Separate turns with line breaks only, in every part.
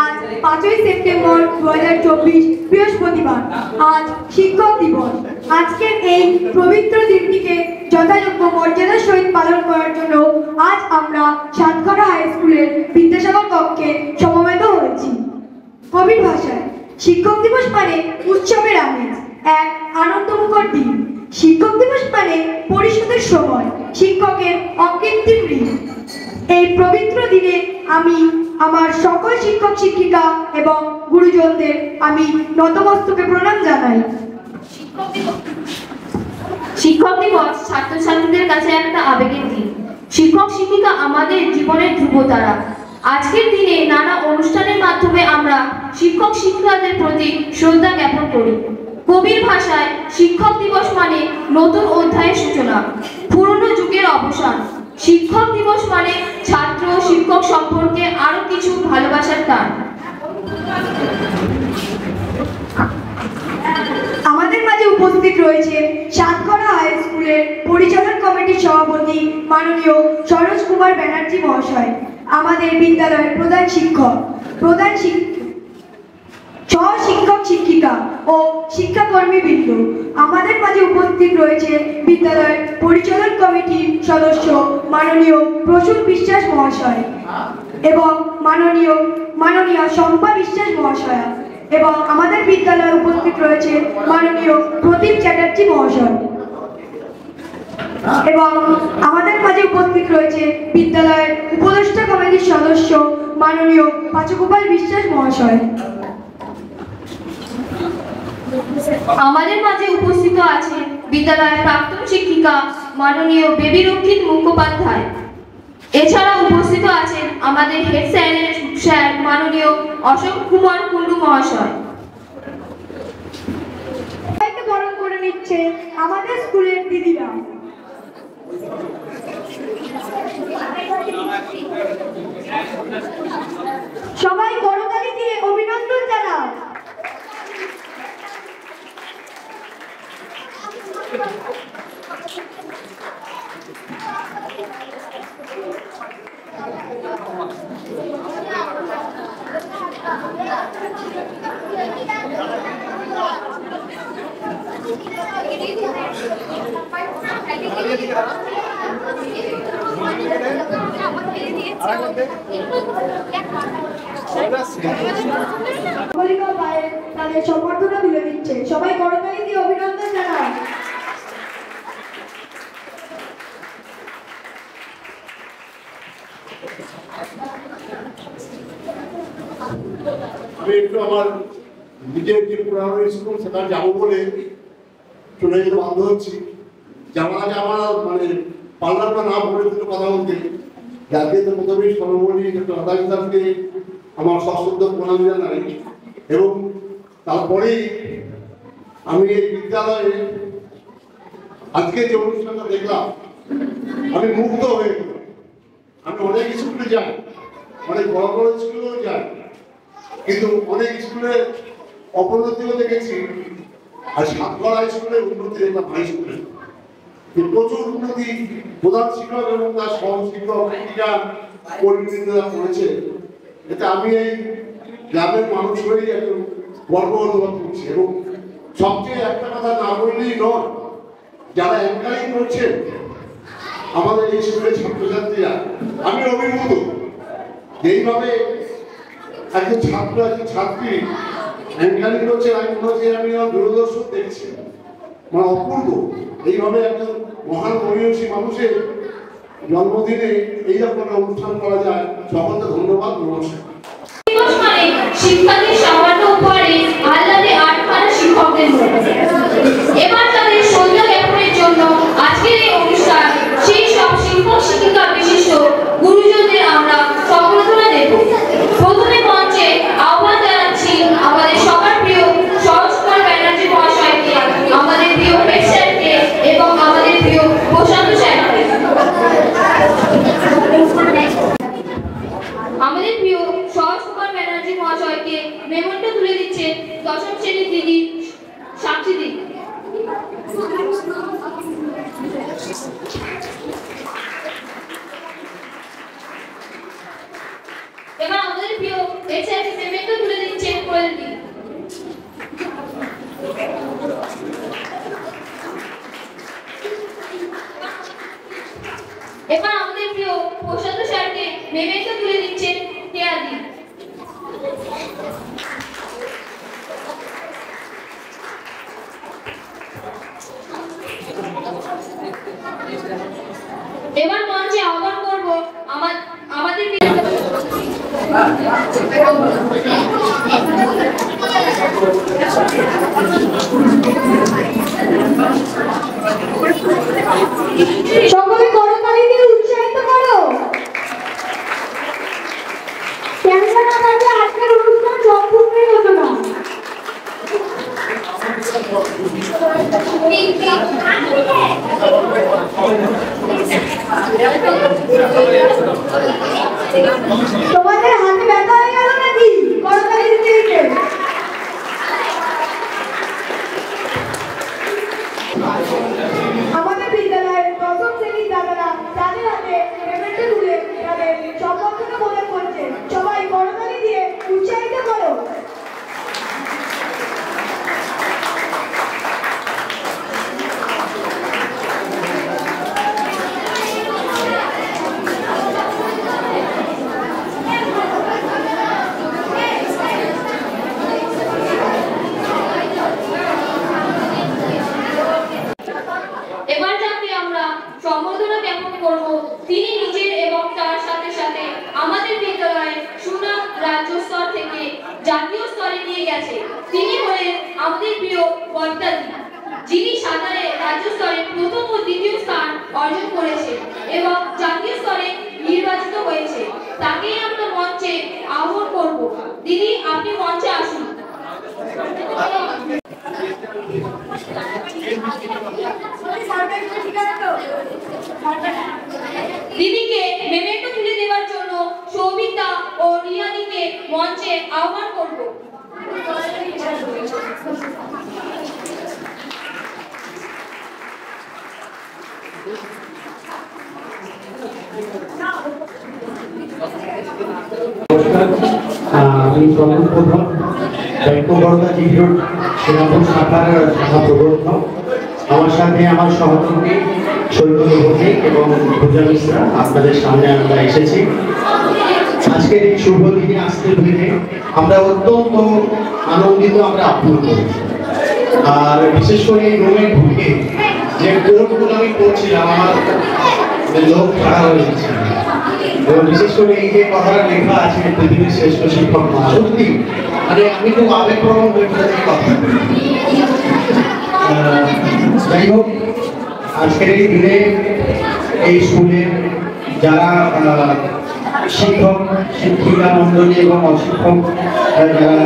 আজ 5ই সেপ্টেম্বর 2024 বৃহস্পতিবার। আজ শিক্ষক দিবস। আজকের এই পবিত্র দিনটিকে যথাযোগ্য মর্যাদার সহিত পালন করার জন্য আজ আমরা সাতক্ষীরা হাই স্কুলের বিদ্যাসাগর কক্ষে সমবেত হয়েছি। কবির ভাষায় শিক্ষক দিবস মানে উৎসবের আমেজ, এক আনন্দমুখর দিন। শিক্ষক দিবস মানে পরিষদের সময়, শিক্ষকের অকৃত্রিম ঋণ। এই পবিত্র দিনে আমি আমার সকল শিক্ষক শিক্ষিকা এবং গুরুজনদের আমি নতমস্তকে প্রণাম জানাই।
শিক্ষক দিবস ছাত্রছাত্রীদের কাছে একটা আবেগের দিন। শিক্ষক শিক্ষিকা আমাদের জীবনের ধ্রুবতারা। আজকের দিনে নানা অনুষ্ঠানের মাধ্যমে আমরা শিক্ষক শিক্ষিকাদের প্রতি শ্রদ্ধা জ্ঞাপন করি। কবির ভাষায় শিক্ষক দিবস মানে নতুন অধ্যায়ের সূচনা, পুরনো যুগের অবসান। শিক্ষক দিবস মানে ছাত্র শিক্ষক সম্পর্কে আরো কিছু ভালোবাসার টান।
আমাদের মাঝে উপস্থিত রয়েছে সাতক্ষীরা হাই স্কুলের পরিচালন কমিটির সভাপতি মাননীয় সরোজ কুমার ব্যানার্জি মহাশয়, আমাদের বিদ্যালয়ের প্রধান শিক্ষক, সহ শিক্ষক শিক্ষিকা ও শিক্ষাকর্মী বৃন্দ। আমাদের মাঝে উপস্থিত রয়েছে বিদ্যালয়ের পরিচালন কমিটির সদস্য মাননীয় প্রসূন বিশ্বাস মহাশয় এবং মাননীয় শম্পা বিশ্বাস মহাশয়া, এবং আমাদের বিদ্যালয়ে উপস্থিত রয়েছে মাননীয় প্রদীপ চ্যাটার্জি মহাশয়, এবং আমাদের মাঝে উপস্থিত রয়েছে বিদ্যালয়ের উপদেষ্টা কমিটির সদস্য মাননীয় পাচগোপাল বিশ্বাস মহাশয়।
আমাদের মাঝে উপস্থিত আছেন বিদ্যালয়ের প্রাক্তন শিক্ষিকা মাননীয় বেবী রক্ষিত মুখোপাধ্যায়। এছাড়া উপস্থিত আছেন আমাদের হেড স্যার মাননীয় অশোক কুমার কুন্ডু মহাশয়।
সবাইকে বরণ করে নিচ্ছে আমাদের স্কুলের দিদিরা। সবাই করতালি দিয়ে অভিনন্দন জানাও। তাদের সম্বর্ধনা তুলে দিচ্ছে। সবাই করতালি দিয়ে অভিনন্দন জানায়।
আমি একটু আমার নিজের যে পুরানো স্কুল সেখানে যাবো বলে চলে যেতে বাধ্য হচ্ছি। যাওয়ার আগে আমার মানে পার্লার বা না বলে দুটো কথা বলতে, যাকে তো প্রথমেই সর্বমণি রাধাকৃষ্ণকে আমার সশ্রদ্ধ প্রণাম জানাই, এবং তারপরেই আমি এই বিদ্যালয়ে আজকে যে অনুষ্ঠানটা দেখলাম আমি মুগ্ধ হয়ে গেলাম। আমি অনেক স্কুলে যাই, অনেক বড় বড় স্কুলেও যাই, কিন্তু অনেক স্কুলে অবনতিও দেখেছি, আর সাতক্ষীরা স্কুলের উন্নতি দেখলাম হাই স্কুলে। প্রচুর উন্নতি প্রধান শিক্ষক এবং তার সহ শিক্ষক শিক্ষিকা কর্মীরা করেছে। এতে আমি এই গ্রামের মানুষ হয়েই একটু গর্ব অনুভব করছি। এবং সবচেয়ে একটা কথা না বললেই নয়, যারা অ্যাঙ্কারিং করছে আমাদের এই স্কুলের ছাত্রছাত্রীরা, আমি অভিভূত। যেইভাবে একজন ছাত্র একজন ছাত্রী অ্যাঙ্কারিং করছে, আমি মনে হচ্ছে আমি দূরদর্শন দেখছি, মানে অপূর্ব। এইভাবে একজন মহান মহিষী মানুষের জন্মদিনে এইরকম একটা অনুষ্ঠান করা যায়, সকলকে ধন্যবাদ, নমস্কার।
শিক্ষার্থীর সামান্য উপহারে আহ্লাদে আটখানা শিক্ষকদের মধ্যে এবার তাদের শ্রদ্ধা জ্ঞাপনের জন্য আজকের এই অনুষ্ঠান সেই সব শিক্ষক শিক্ষিকা বিশিষ্ট গুরুজনদের আমরা সম্বর্ধনা দেব। প্রথমে মঞ্চে আহ্বান জানাচ্ছি আমাদের সবার প্রিয় সরোজ কুমার ব্যানার্জি মহাশয়কে, আমাদের প্রিয় হেড স্যারকে এবং আমাদের প্রিয় প্রশান্ত স্যারকে। আমাদের প্রিয় সরোজ কুমার ব্যানার্জি মহাশয়কে মেমোন্টো তুলে দিচ্ছে দশম শ্রেণীর দিদি সাক্ষী দিদি। এবার আমাদের প্রিয় হেড স্যারকে
সকলে করতালি দিয়ে উৎসাহিত করো। ক্যামেরা না থাকলে আজকের অনুষ্ঠান সম্পূর্ণই হতো না। তোমাদের হাতে ব্যথা হয়ে গেল নাকি করতালি দিতে দিতে? আমাদের বিদ্যালয়ের প্রথম শ্রেণীর দাদারা তাদের হাতে পেমেন্টে তুলে তাদের সম্বর্ধনা প্রদান করছে। সবাই করতালি দিয়ে উৎসাহিত করো।
এবার যাকে আমরা সম্বর্ধনা জ্ঞাপন করব, তিনি নিজের এবং তার সাথে সাথে আমাদের বিদ্যালয়ে সুনাম রাজ্য স্তর থেকে জাতীয় স্তরে নিয়ে গেছে। তিনি হলেন আমাদের প্রিয় বর্তাদি, যিনি সাঁতারে রাজ্য স্তরে প্রথম ও দ্বিতীয় স্থান অর্জন করেছে এবং জাতীয় স্তরে নির্বাচিত হয়েছে। তাকেই আমরা মঞ্চে আহ্বান করব। দিদি, আপনি মঞ্চে আসুন। দিদিকে মেমেন্টো তুলে দেওয়ার জন্য সৌমিতা ও রিয়াদিকে মঞ্চে আহ্বান করব।
আমি প্রথম ব্যাংক বরোদা জিরোড শ্রীরামপুর শাখার শাখা প্রবর্তক। আমার সাথে আমার সহকর্মী সৈকত ভৌমিক এবং পূজা মিশ্রা আপনাদের সামনে আমরা এসেছি। আজকের এই শুভ দিনে আসতে পেরে আমরা অত্যন্ত আনন্দিত, আমরা আপ্লুত। আর বিশেষ করে এই রুমে ঢুকে যে কোর্টগুলো আমি করছিলাম, আমার লোক খারাপ হয়ে যাচ্ছে। এবং বিশেষ করে এই যে কথাটা লেখা আছে পৃথিবীর শ্রেষ্ঠ শিক্ষক, সত্যি মানে আমি খুব আবেগপ্রবণ হয়ে পড়েছি কথা। যাই হোক, আজকের এই দিনে এই স্কুলের যারা শিক্ষক শিক্ষিকা মন্ডলী এবং অশিক্ষক যারা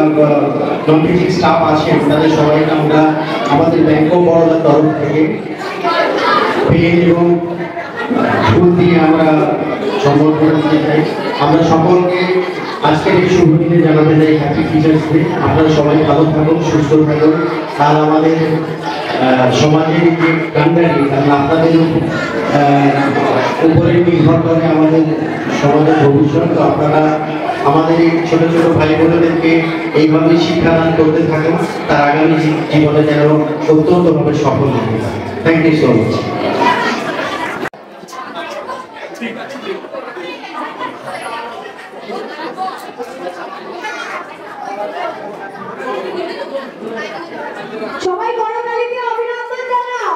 নন টিচিং স্টাফ আছেন, তাদের সবাইকে আমরা আমাদের ব্যাংক অফ বরোদার তরফ থেকে পেন এবং ফুল দিয়ে আমরা সম্বর্ধনা দিতে চাই। আমরা সকলকে আজকের এই শুভ দিনে জানাতে চাই হ্যাপি টিচার্স ডে। আপনারা সবাই ভালো থাকুন, সুস্থ থাকুন। আর আমাদের সমাজের যে কান্ডারি, কারণ আপনাদের উপরে নির্ভর করে আমাদের সমাজের ভবিষ্যৎ। তো আপনারা আমাদের এই ছোট ছোট ভাই বোনেদেরকে এইভাবে শিক্ষাদান করতে থাকুন, তার আগামী জীবনে যেন অত্যন্তভাবে সফল হতে পারে। Thank you so much.
সবাই করতালি দিয়ে অভিনন্দন জানাও।